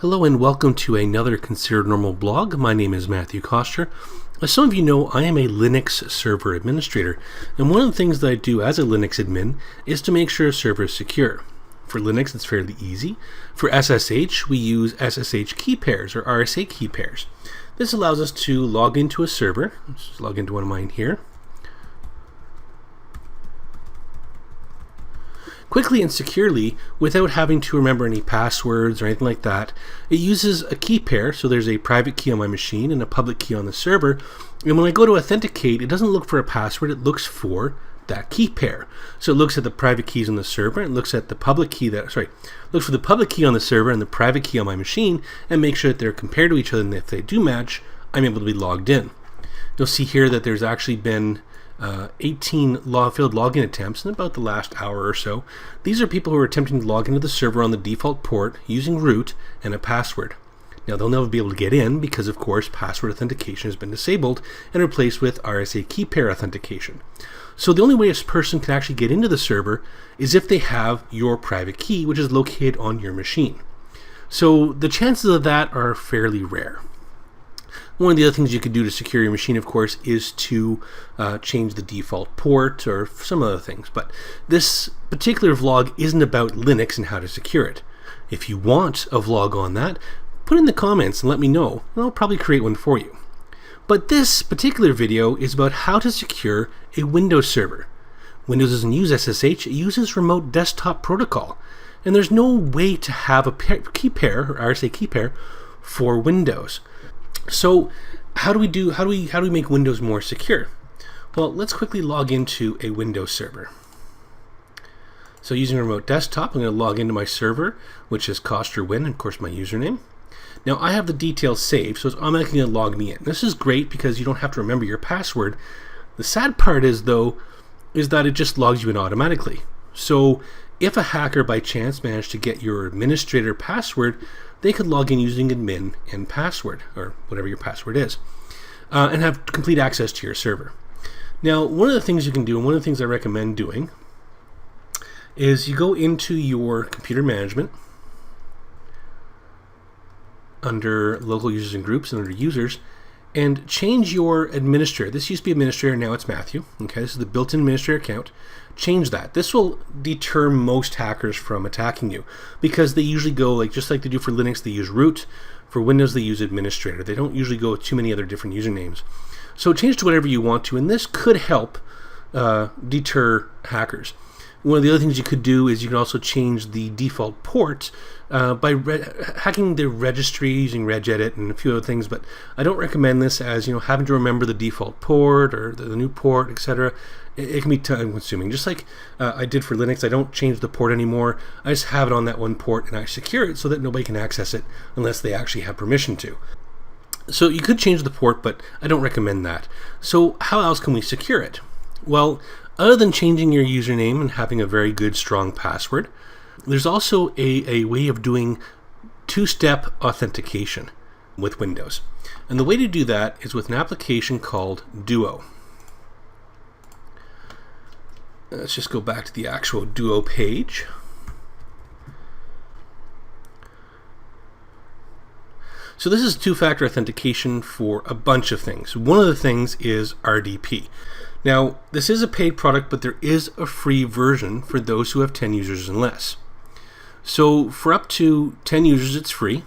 Hello and welcome to another Considered Normal blog. My name is Matthew Koster. As some of you know, I am a Linux server administrator, and one of the things that I do as a Linux admin is to make sure a server is secure. For Linux, it's fairly easy. For SSH, we use SSH key pairs or RSA key pairs. This allows us to log into a server. Let's just log into one of mine here. Quickly and securely without having to remember any passwords or anything like that. It uses a key pair, so there's a private key on my machine and a public key on the server. And when I go to authenticate, it doesn't look for a password, it looks for that key pair. So it looks at the private keys on the server, it looks at the public key looks for the public key on the server and the private key on my machine and make sure that they're compared to each other, and if they do match, I'm able to be logged in. You'll see here that there's actually been 18 failed login attempts in about the last hour or so. These are people who are attempting to log into the server on the default port using root and a password. Now they'll never be able to get in because of course password authentication has been disabled and replaced with RSA key pair authentication. So the only way a person can actually get into the server is if they have your private key, which is located on your machine. So the chances of that are fairly rare. One of the other things you could do to secure your machine, of course, is to change the default port or some other things. But this particular vlog isn't about Linux and how to secure it. If you want a vlog on that, put in the comments and let me know, and I'll probably create one for you. But this particular video is about how to secure a Windows server. Windows doesn't use SSH, it uses remote desktop protocol. And there's no way to have a key pair, or RSA key pair, for Windows. So how do we make Windows more secure? Well, let's quickly log into a Windows server. So using a remote desktop, I'm going to log into my server, which is CosterWin, and of course my username. Now I have the details saved, so it's automatically going to log me in. This is great because you don't have to remember your password. The sad part is that it just logs you in automatically. So if a hacker by chance managed to get your administrator password, they could log in using admin and password, or whatever your password is, and have complete access to your server. Now, one of the things you can do, and one of the things I recommend doing, is you go into your computer management under local users and groups and under users, and change your administrator. This used to be administrator, now it's Matthew. Okay, this is the built-in administrator account. Change that. This will deter most hackers from attacking you because they usually go just like they do for Linux, they use root. For Windows, they use administrator. They don't usually go with too many other different usernames. So change to whatever you want to, and this could help deter hackers. One of the other things you could do is you can also change the default port by hacking the registry using regedit and a few other things, but I don't recommend this as having to remember the default port or the new port, etc. It can be time consuming. Just like I did for Linux, I don't change the port anymore. I just have it on that one port and I secure it so that nobody can access it unless they actually have permission to. So you could change the port, but I don't recommend that. So how else can we secure it? Well, other than changing your username and having a very good, strong password, there's also a way of doing two-step authentication with Windows. And the way to do that is with an application called Duo. Let's just go back to the actual Duo page. So this is two-factor authentication for a bunch of things. One of the things is RDP. Now, this is a paid product, but there is a free version for those who have 10 users and less. So for up to 10 users, it's free.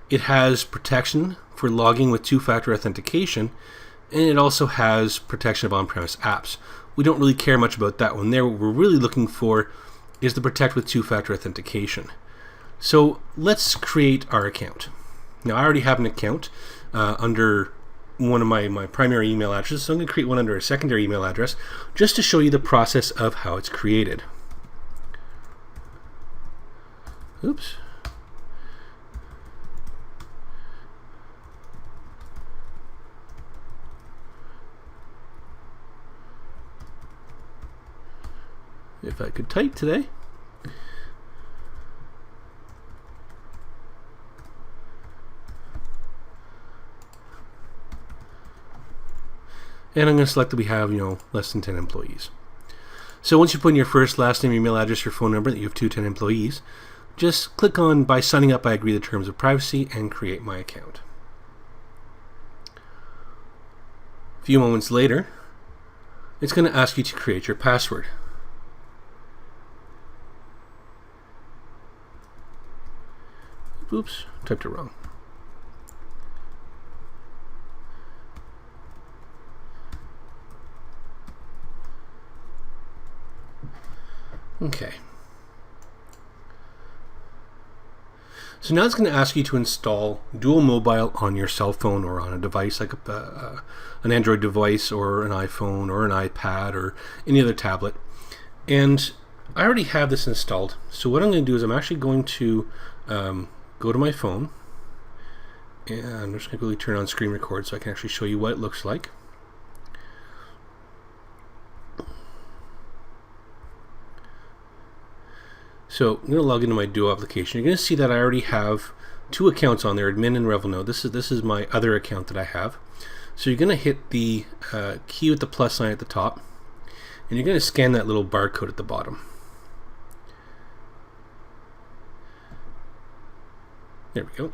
It has protection for logging with two-factor authentication, and it also has protection of on-premise apps. We don't really care much about that one there. What we're really looking for is the protect with two-factor authentication. So let's create our account. Now I already have an account under one of my primary email addresses, so I'm going to create one under a secondary email address just to show you the process of how it's created. Oops. If I could type today. And I'm going to select that we have, less than 10 employees. So once you put in your first, last name, email address, your phone number, that you have 10 employees, just click on by signing up I agree to the terms of privacy and create my account. A few moments later, it's going to ask you to create your password. Oops, typed it wrong. Okay. So now it's going to ask you to install Duo Mobile on your cell phone or on a device like an Android device or an iPhone or an iPad or any other tablet. And I already have this installed. So what I'm going to do is I'm actually going to go to my phone, and I'm just going to quickly turn on screen record so I can actually show you what it looks like. So I'm going to log into my Duo application. You're going to see that I already have two accounts on there, admin and RevelNode. This is my other account that I have. So you're going to hit the key with the plus sign at the top, and you're going to scan that little barcode at the bottom. There we go.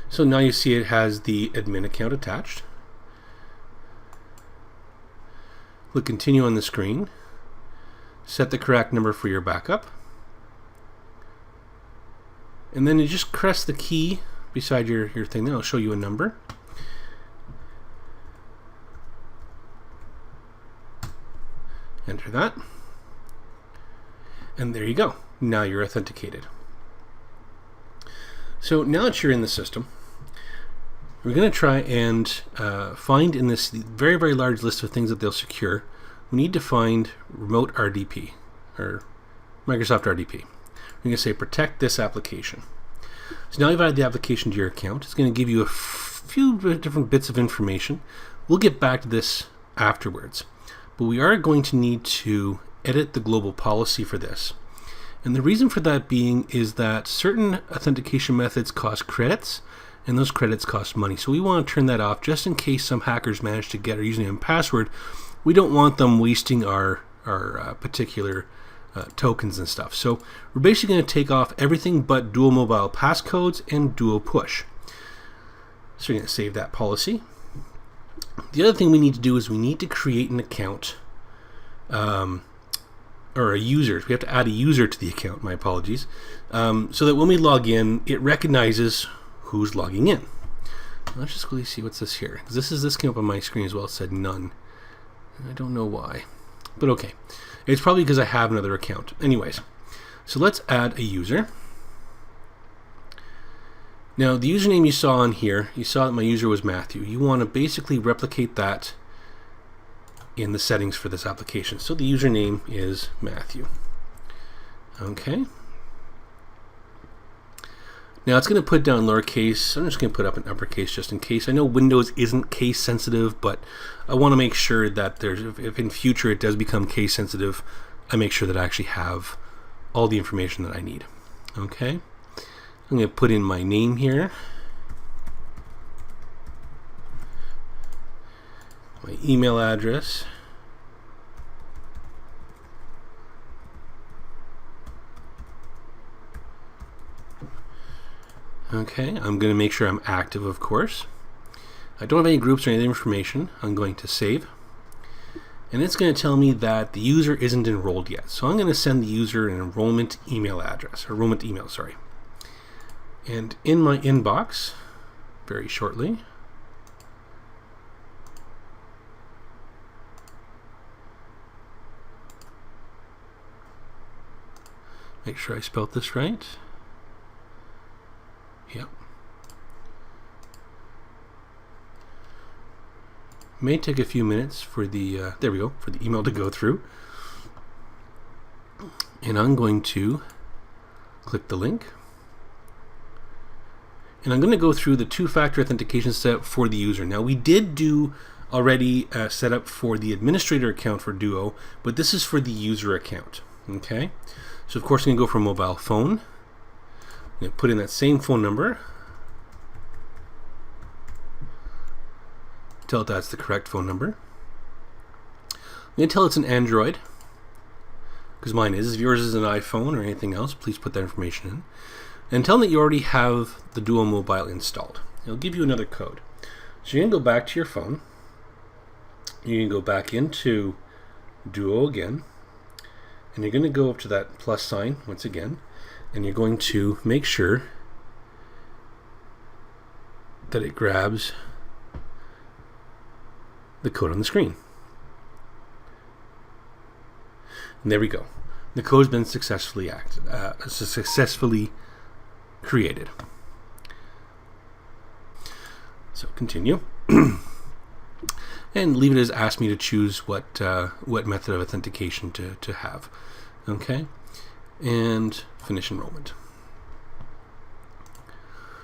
So now you see it has the admin account attached. Click continue on the screen. Set the correct number for your backup. And then you just press the key beside your thing. Then I'll show you a number. Enter that. And there you go. Now you're authenticated. So now that you're in the system, we're going to try and find in this very, very large list of things that they'll secure, we need to find remote RDP, or Microsoft RDP. We're going to say protect this application. So now you've added the application to your account. It's going to give you a few different bits of information. We'll get back to this afterwards. But we are going to need to edit the global policy for this. And the reason for that being is that certain authentication methods cost credits, and those credits cost money. So we want to turn that off just in case some hackers manage to get our username and password. We don't want them wasting our particular tokens and stuff. So we're basically going to take off everything but Duo Mobile passcodes and Duo Push. So we're going to save that policy. The other thing we need to do is we need to create an account, or a user. We have to add a user to the account, my apologies, so that when we log in, it recognizes who's logging in. Let's just quickly see what's this here, because this came up on my screen as well. It said none. I don't know why, but okay. It's probably because I have another account. Anyways, so let's add a user. Now the username you saw on here, you saw that my user was Matthew. You want to basically replicate that in the settings for this application. So the username is Matthew. Okay. Now it's going to put down lowercase. I'm just going to put up an uppercase just in case. I know Windows isn't case sensitive, but I want to make sure that if in future it does become case sensitive, I make sure that I actually have all the information that I need. Okay. I'm going to put in my name here, my email address, okay, I'm going to make sure I'm active, of course. I don't have any groups or any information. I'm going to save, and it's going to tell me that the user isn't enrolled yet. So I'm going to send the user an enrollment email address, or enrollment email, sorry. And in my inbox, very shortly, make sure I spelled this right. Yep. May take a few minutes for the there we go, for the email to go through. And I'm going to click the link. And I'm going to go through the two-factor authentication setup for the user. Now we did do already a setup for the administrator account for Duo, but this is for the user account. Okay, so of course I'm going to go for a mobile phone. I'm going to put in that same phone number. Tell it that's the correct phone number. I'm going to tell it's an Android. because mine is. If yours is an iPhone or anything else, please put that information in. And tell them that you already have the Duo Mobile installed. It'll give you another code. So you're going to go back to your phone. You can go back into Duo again. And you're going to go up to that plus sign once again. And you're going to make sure that it grabs the code on the screen. And there we go. The code's been successfully created. So continue. And leave it as ask me to choose what method of authentication to have. Okay? And finish enrollment.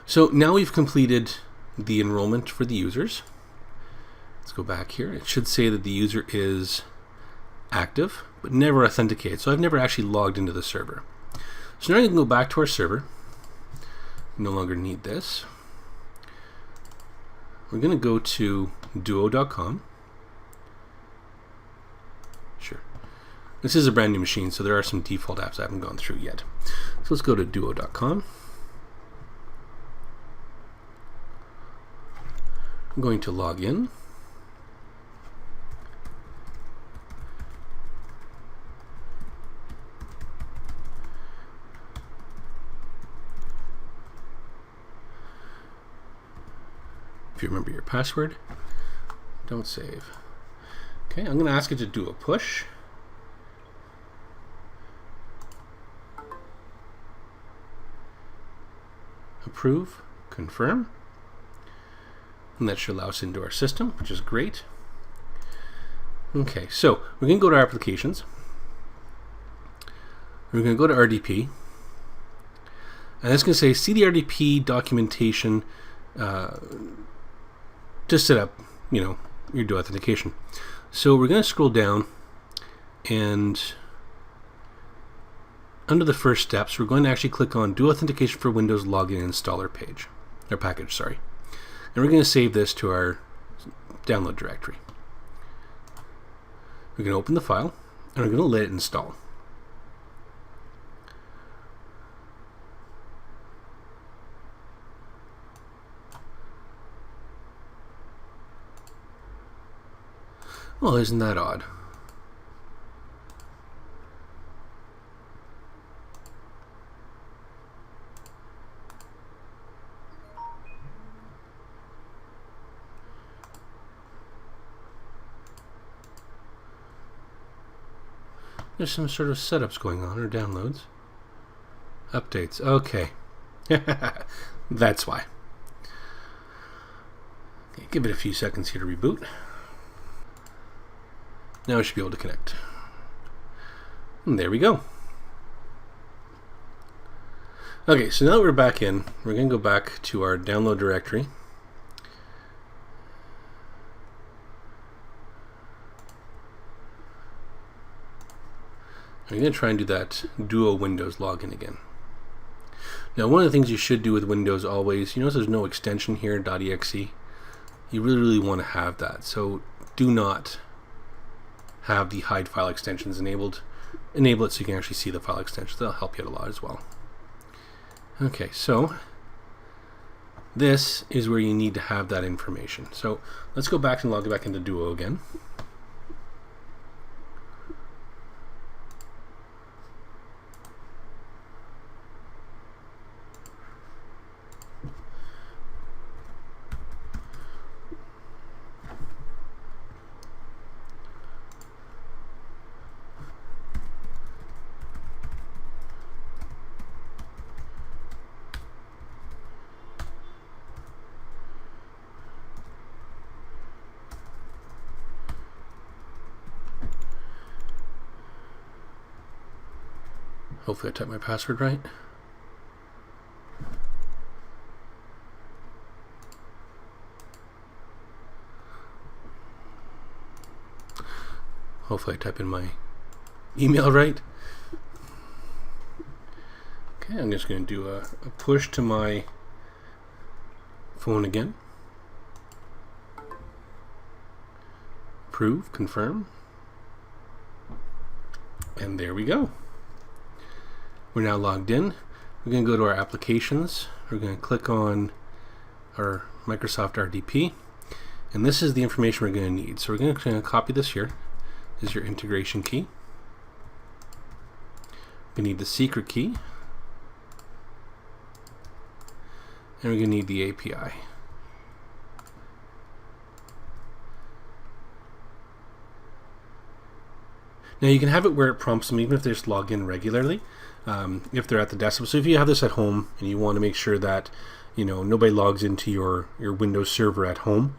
So now we've completed the enrollment for the users. Let's go back here. It should say that the user is active, but never authenticated. So I've never actually logged into the server. So now you can go back to our server. No longer need this. We're going to go to duo.com. Sure. This is a brand new machine, so there are some default apps I haven't gone through yet. So let's go to duo.com. I'm going to log in. If you remember your password, don't save. Okay, I'm going to ask it to do a push. Approve, confirm. And that should allow us into our system, which is great. Okay, so we're going to go to our applications. We're going to go to RDP. And it's going to say, see the RDP documentation to set up, your Duo authentication. So we're going to scroll down, and under the first steps, we're going to actually click on Duo Authentication for Windows Login Installer page, or package, sorry. And we're going to save this to our download directory. We're going to open the file, and we're going to let it install. Well, isn't that odd? There's some sort of setups going on, or downloads. Updates. Okay. That's why. Okay, give it a few seconds here to reboot. Now we should be able to connect. And there we go. Okay, so now that we're back in, we're going to go back to our download directory. I'm going to try and do that Duo Windows login again. Now, one of the things you should do with Windows always, you notice there's no extension here, .exe. You really want to have that. So do not have the hide file extensions enabled. Enable it so you can actually see the file extensions. That'll help you out a lot as well. Okay, so this is where you need to have that information. So let's go back and log back into Duo again. Hopefully I typed my password right. Hopefully I type in my email right. Okay, I'm just going to do a push to my phone again. Approve, confirm. And there we go. We're now logged in. We're going to go to our applications. We're going to click on our Microsoft RDP. And this is the information we're going to need. So we're going to copy this here. This is your integration key. We need the secret key. And we're going to need the API. Now you can have it where it prompts them even if they just log in regularly, if they're at the desktop. So if you have this at home and you want to make sure that nobody logs into your Windows server at home,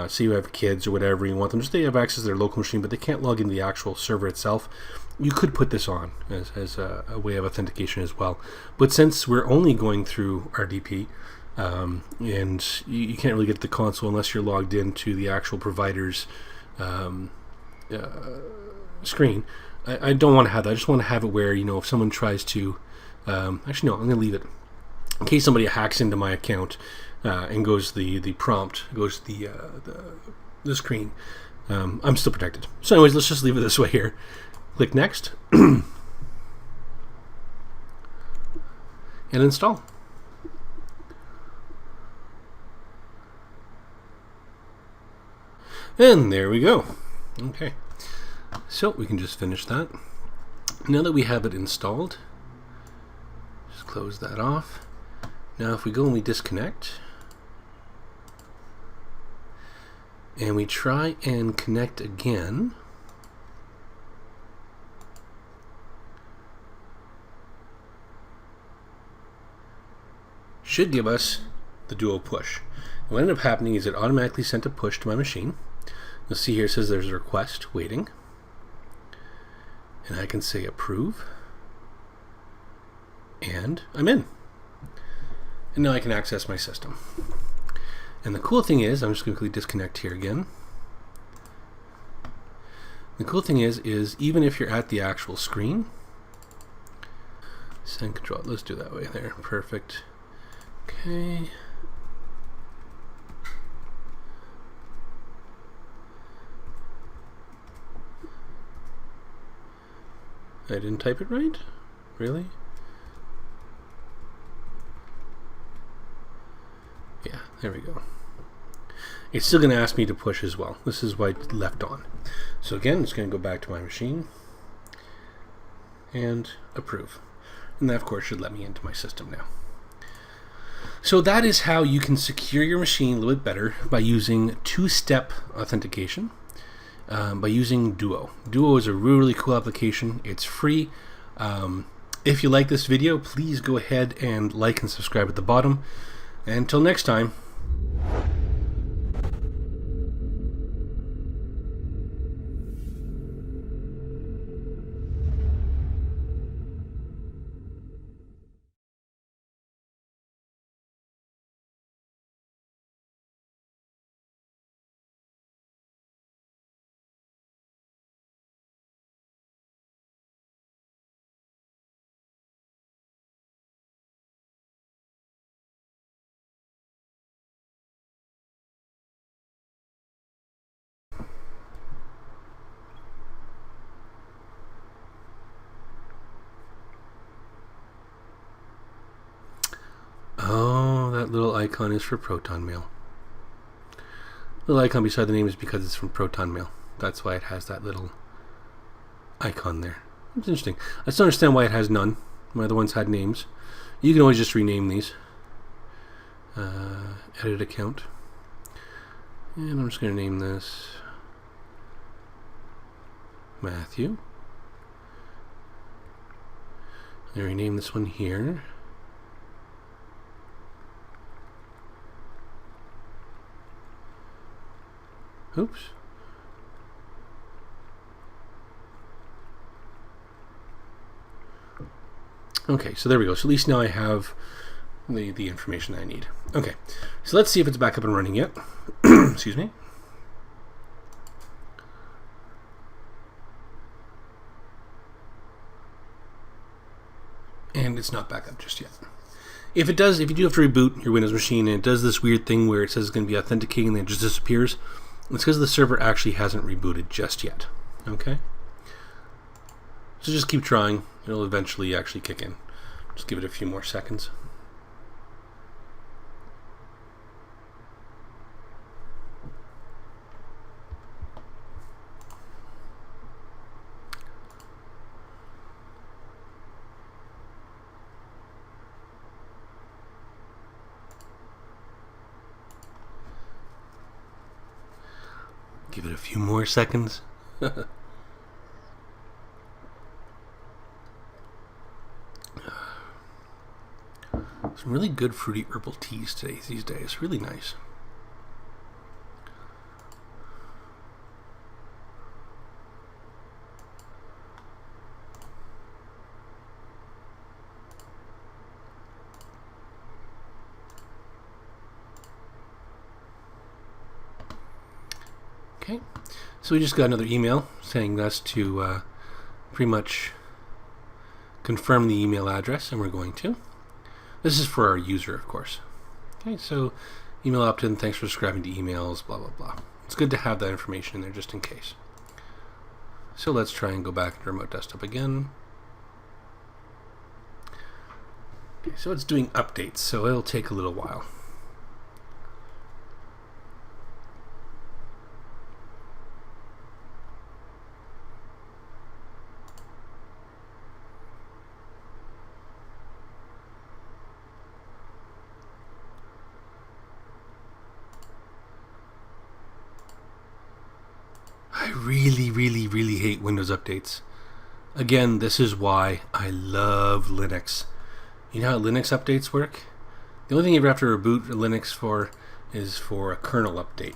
say you have kids or whatever, you want them just to have access to their local machine, but they can't log into the actual server itself, you could put this on as a way of authentication as well. But since we're only going through RDP, and you can't really get the console unless you're logged into the actual provider's screen, I don't want to have that. I just want to have it where, if someone tries to, actually no, I'm going to leave it. In case somebody hacks into my account and goes the prompt, goes the screen, I'm still protected. So anyways, let's just leave it this way here. Click next. And install. And there we go. Okay. So we can just finish that. Now that we have it installed, just close that off. Now if we go and we disconnect, and we try and connect again, should give us the Duo push. And what ended up happening is it automatically sent a push to my machine. You'll see here it says there's a request waiting. And I can say approve. And I'm in. And now I can access my system. And the cool thing is, I'm just going to quickly disconnect here again. The cool thing is even if you're at the actual screen, send control, let's do that way there, perfect. Okay. I didn't type it right? Really? Yeah, there we go. It's still going to ask me to push as well. This is why it's left on. So again, it's going to go back to my machine and approve. And that, of course, should let me into my system now. So that is how you can secure your machine a little bit better by using two-step authentication. By using Duo. Duo is a really cool application. It's free. If you like this video, please go ahead and like and subscribe at the bottom. And until next time. Oh, that little icon is for Proton Mail. The little icon beside the name is because it's from Proton Mail. That's why it has that little icon there. It's interesting. I still understand why it has none. My other ones had names. You can always just rename these. Edit account. And I'm just going to name this Matthew. I'm going to rename this one here. Oops. Okay, so there we go. So at least now I have the information I need. Okay, so let's see if it's back up and running yet. Excuse me. And it's not back up just yet. If it does, if you do have to reboot your Windows machine and it does this weird thing where it says it's going to be authenticating and then it just disappears, it's because the server actually hasn't rebooted just yet. Okay? So just keep trying. It'll eventually actually kick in. Just give it a few more seconds. Give it a few more seconds. Some really good fruity herbal teas these days. Really nice. Okay, so we just got another email saying us to pretty much confirm the email address, and we're going to. This is for our user, of course. Okay, so email opt-in, thanks for subscribing to emails, blah, blah, blah. It's good to have that information in there just in case. So let's try and go back to remote desktop again. Okay, so it's doing updates, so it'll take a little while. I really hate Windows updates. Again, this is why I love Linux. You know how Linux updates work? The only thing you ever have to reboot Linux for is for a kernel update.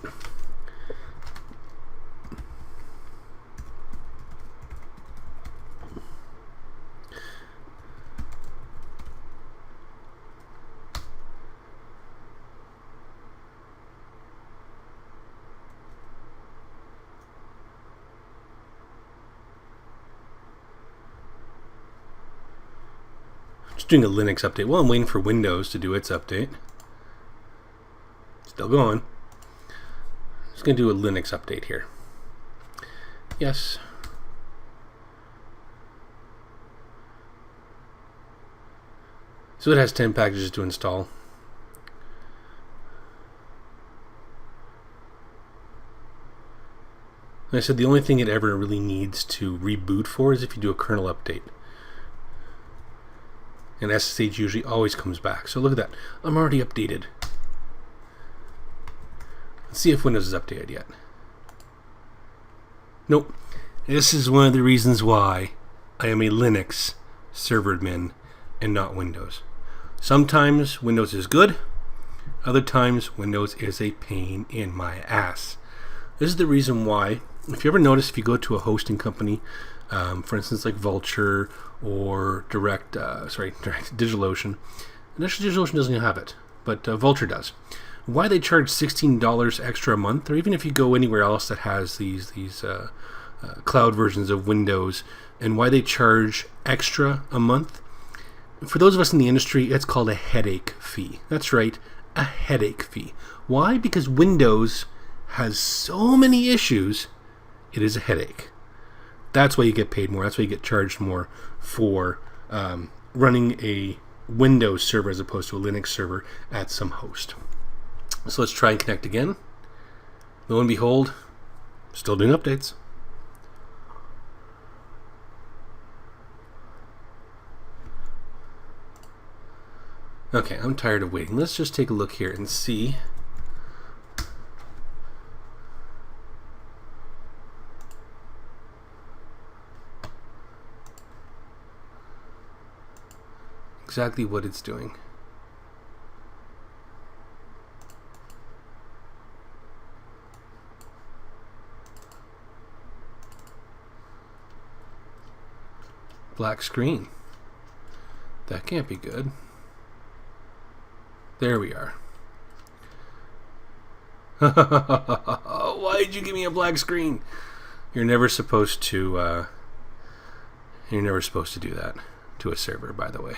Just doing a Linux update. Well, I'm waiting for Windows to do its update. Still going. Just going to do a Linux update here. Yes. So it has 10 packages to install. And I said the only thing it ever really needs to reboot for is if you do a kernel update. And SSH usually always comes back. So look at that. I'm already updated. Let's see if Windows is updated yet. Nope. This is one of the reasons why I am a Linux server admin and not Windows. Sometimes Windows is good. Other times Windows is a pain in my ass. This is the reason why, if you ever notice, if you go to a hosting company, for instance, like Vultr or DigitalOcean. Initially, DigitalOcean doesn't have it, but Vultr does. Why they charge $16 extra a month, or even if you go anywhere else that has these cloud versions of Windows, and why they charge extra a month? For those of us in the industry, it's called a headache fee. That's right, a headache fee. Why? Because Windows has so many issues, it is a headache. That's why you get paid more. That's why you get charged more for running a Windows server as opposed to a Linux server at some host. So let's try and connect again. Lo and behold, still doing updates. Okay, I'm tired of waiting. Let's just take a look here and see. Exactly what it's doing. Black screen. That can't be good. There we are. Why did you give me a black screen? You're never supposed to do that to a server, by the way.